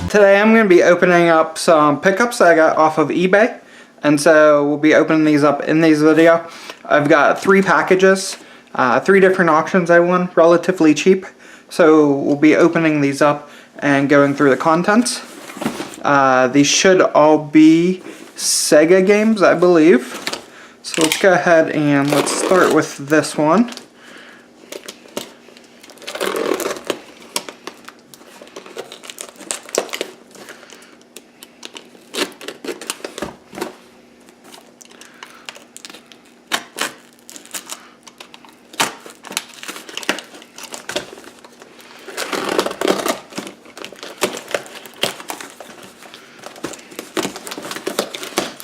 Today I'm going to be opening up some pickups that I got off of eBay, and so we'll be opening these up in this video. I've got 3 packages, 3 different auctions I won, relatively cheap, so we'll be opening these up and going through the contents. These should all be Sega games, I believe. So let's go ahead and let's start with this one.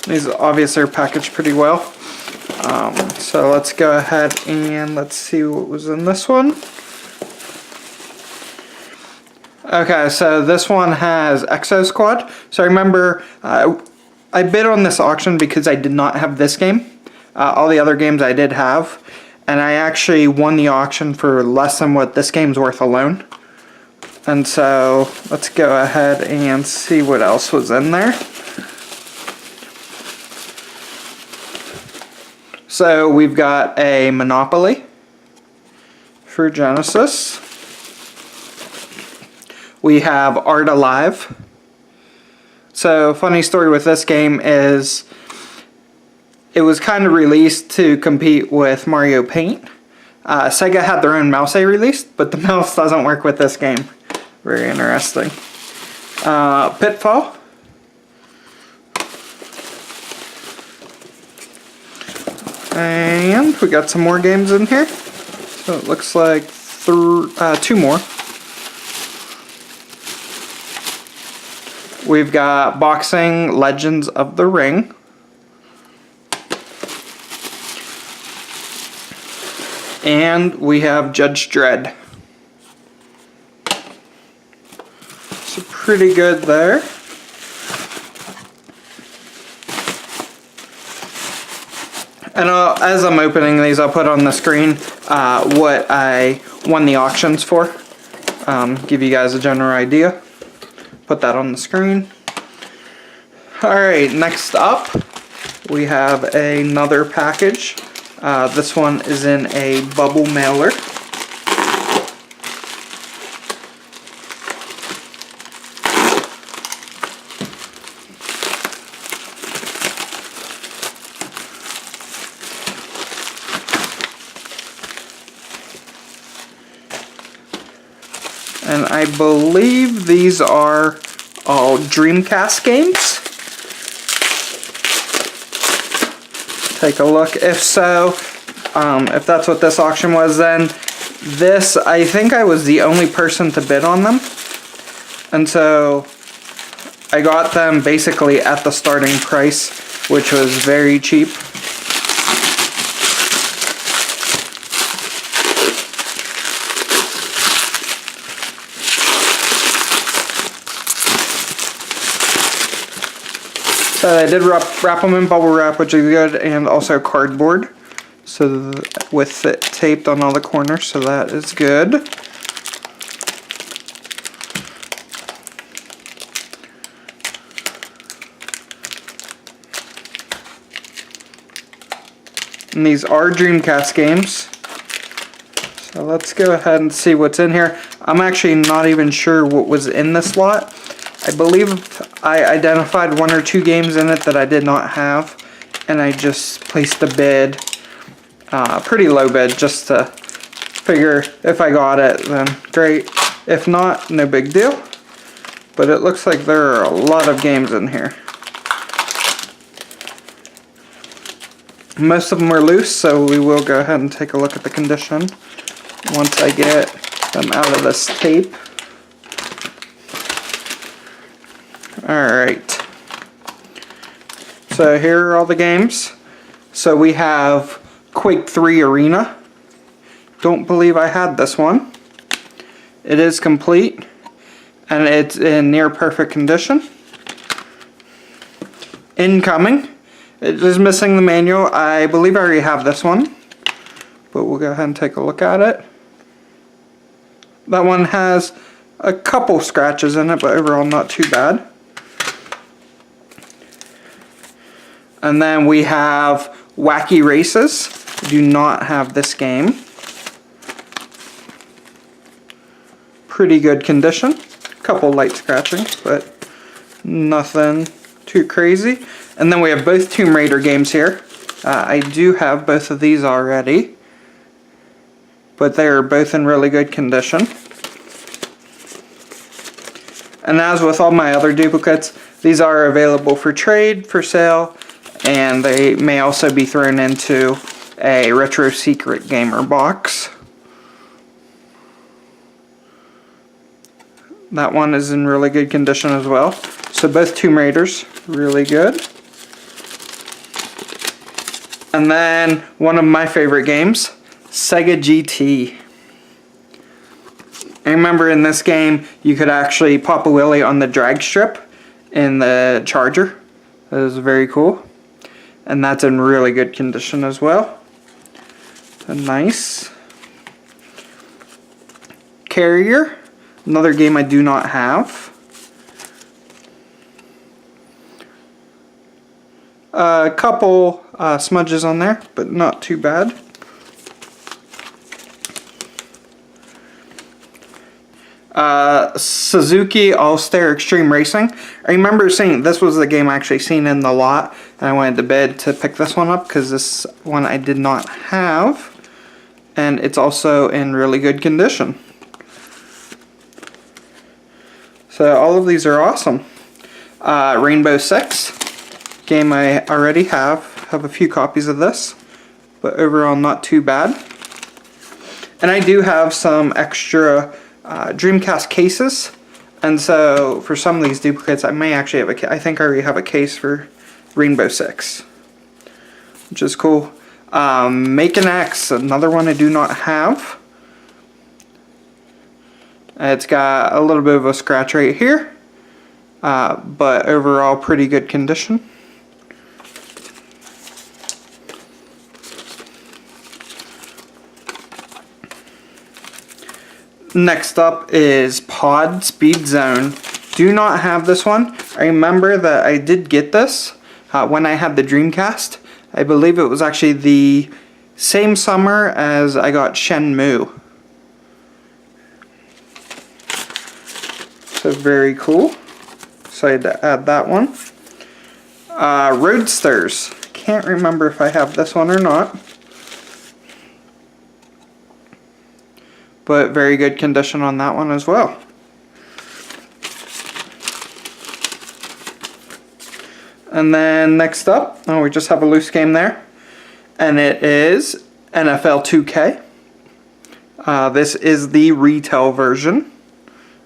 These obviously are packaged pretty well. So let's go ahead and let's see what was in this one. Okay, so this one has Exo Squad. So I remember I bid on this auction because I did not have this game. All the other games I did have. And I actually won the auction for less than what this game's worth alone. And so let's go ahead and see what else was in there. So we've got a Monopoly for Genesis. We have Art Alive. So funny story with this game is it was kind of released to compete with Mario Paint. Sega had their own mouse they released, but the mouse doesn't work with this game. Very interesting. Pitfall. And we got some more games in here. So it looks like 2 more. We've got Boxing Legends of the Ring. And we have Judge Dredd. So pretty good there. And as I'm opening these, I'll put on the screen what I won the auctions for. Give you guys a general idea. Put that on the screen. Alright, next up we have another package. This one is in a bubble mailer. And I believe these are all Dreamcast games. Take a look. If so, if that's what this auction was, then this, I think I was the only person to bid on them. And so I got them basically at the starting price, which was very cheap. So I did wrap them in bubble wrap, which is good, and also cardboard. So with it taped on all the corners, so that is good. And these are Dreamcast games. So let's go ahead and see what's in here. I'm actually not even sure what was in this lot. I believe I identified 1 or 2 games in it that I did not have, and I just placed a bid, pretty low bid, just to figure if I got it, then great. If not, no big deal. But it looks like there are a lot of games in here. Most of them are loose, so we will go ahead and take a look at the condition once I get them out of this tape. Alright, so here are all the games. So we have Quake 3 Arena. Don't believe I had this one. It is complete, and it's in near perfect condition. Incoming. It is missing the manual. I believe I already have this one, but we'll go ahead and take a look at it. That one has a couple scratches in it, but overall not too bad. And then we have Wacky Races. I do not have this game. Pretty good condition. Couple light scratching, but nothing too crazy. And then we have both Tomb Raider games here. I do have both of these already, but they are both in really good condition. And as with all my other duplicates, these are available for trade, for sale, and they may also be thrown into a Retro Secret Gamer box. That one is in really good condition as well. So both Tomb Raiders, really good. And then one of my favorite games, Sega GT. I remember in this game you could actually pop a wheelie on the drag strip in the charger. That was very cool. And that's in really good condition as well. So nice. Carrier, another game I do not have. A couple smudges on there, but not too bad. Suzuki All-Star Extreme Racing. I remember seeing this was the game I actually seen in the lot, and I went to bed to pick this one up because this one I did not have, and it's also in really good condition. So all of these are awesome. Rainbow Six, game I already have a few copies of this, but overall not too bad. And I do have some extra Dreamcast cases, and so for some of these duplicates I may actually have I think I already have a case for Rainbow Six, which is cool. Make an X, another one I do not have. It's got a little bit of a scratch right here, but overall pretty good condition. Next up is Pod Speed Zone. Do not have this one. I remember that I did get this when I had the Dreamcast. I believe it was actually the same summer as I got Shenmue. So very cool. Excited to add that one. Roadsters. Can't remember if I have this one or not, but very good condition on that one as well. And then next up, we just have a loose game there, and it is NFL 2K. This is the retail version.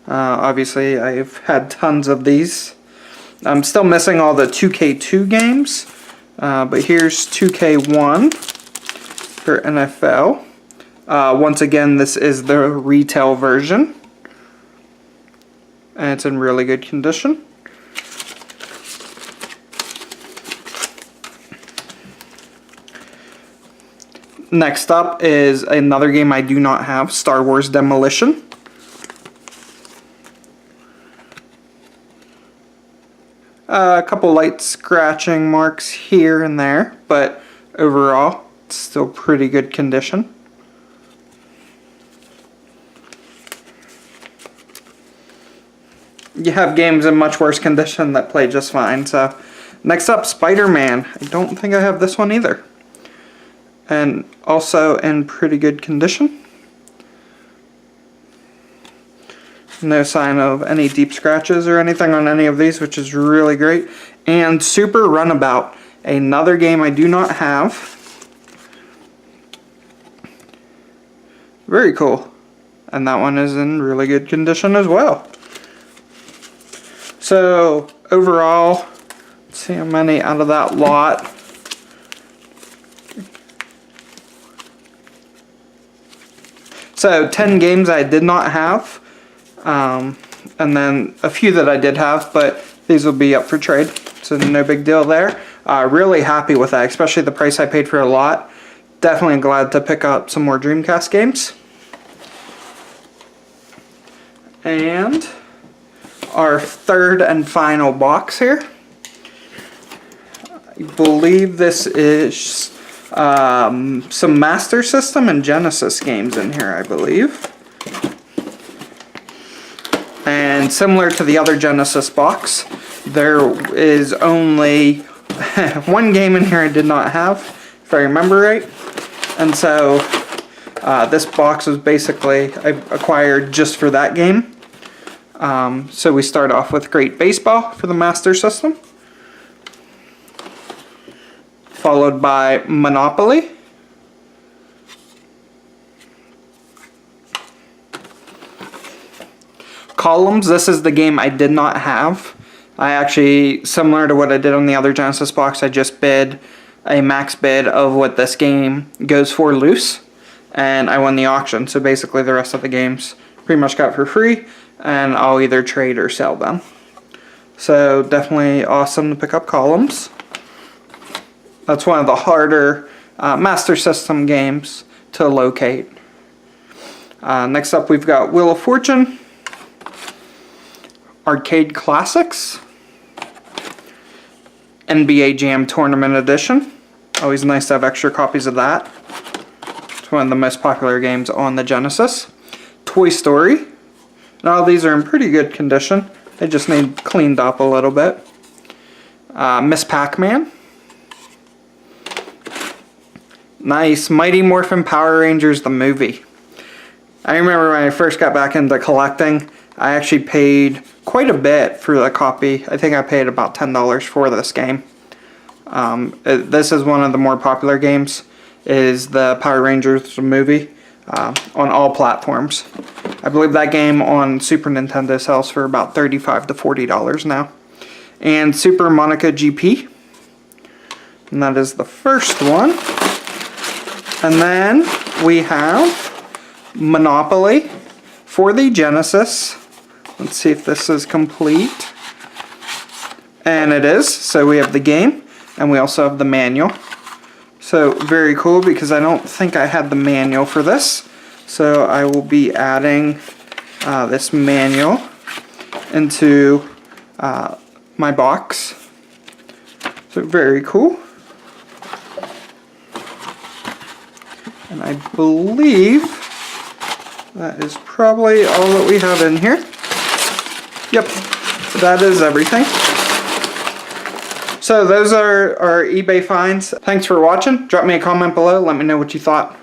Obviously I've had tons of these. I'm still missing all the 2K2 games, but here's 2K1 for NFL. Once again, this is the retail version, and it's in really good condition. Next up is another game I do not have, Star Wars Demolition. A couple light scratching marks here and there, but overall, it's still pretty good condition. You have games in much worse condition that play just fine. So next up, Spider-Man. I don't think I have this one either, and also in pretty good condition. No sign of any deep scratches or anything on any of these, which is really great. And Super Runabout, another game I do not have. Very cool, and that one is in really good condition as well. So overall, let's see how many out of that lot. So 10 games I did not have, and then a few that I did have, but these will be up for trade, so no big deal there. Really happy with that, especially the price I paid for a lot. Definitely glad to pick up some more Dreamcast games. And our third and final box here. I believe this is some Master System and Genesis games in here, I believe. And similar to the other Genesis box, there is only one game in here I did not have, if I remember right. And so this box was basically I acquired just for that game. So we start off with Great Baseball for the Master System, followed by Monopoly, Columns. This is the game I did not have. I actually, similar to what I did on the other Genesis box, I just bid a max bid of what this game goes for loose, and I won the auction. So basically the rest of the games pretty much got for free, and I'll either trade or sell them. So definitely awesome to pick up Columns. That's one of the harder Master System games to locate. Next up we've got Wheel of Fortune, Arcade Classics, NBA Jam Tournament Edition. Always nice to have extra copies of that. It's one of the most popular games on the Genesis. Toy Story. And all these are in pretty good condition. They just need cleaned up a little bit. Miss Pac-Man. Nice. Mighty Morphin Power Rangers the movie. I remember when I first got back into collecting, I actually paid quite a bit for the copy. I think I paid about $10 for this game. This is one of the more popular games, is the Power Rangers movie on all platforms. I believe that game on Super Nintendo sells for about $35 to $40 now. And Super Monica GP. And that is the first one. And then we have Monopoly for the Genesis. Let's see if this is complete. And it is. So we have the game, and we also have the manual. So very cool, because I don't think I had the manual for this. So I will be adding this manual into my box. So very cool. And I believe that is probably all that we have in here. Yep, that is everything. So those are our eBay finds. Thanks for watching. Drop me a comment below. Let me know what you thought.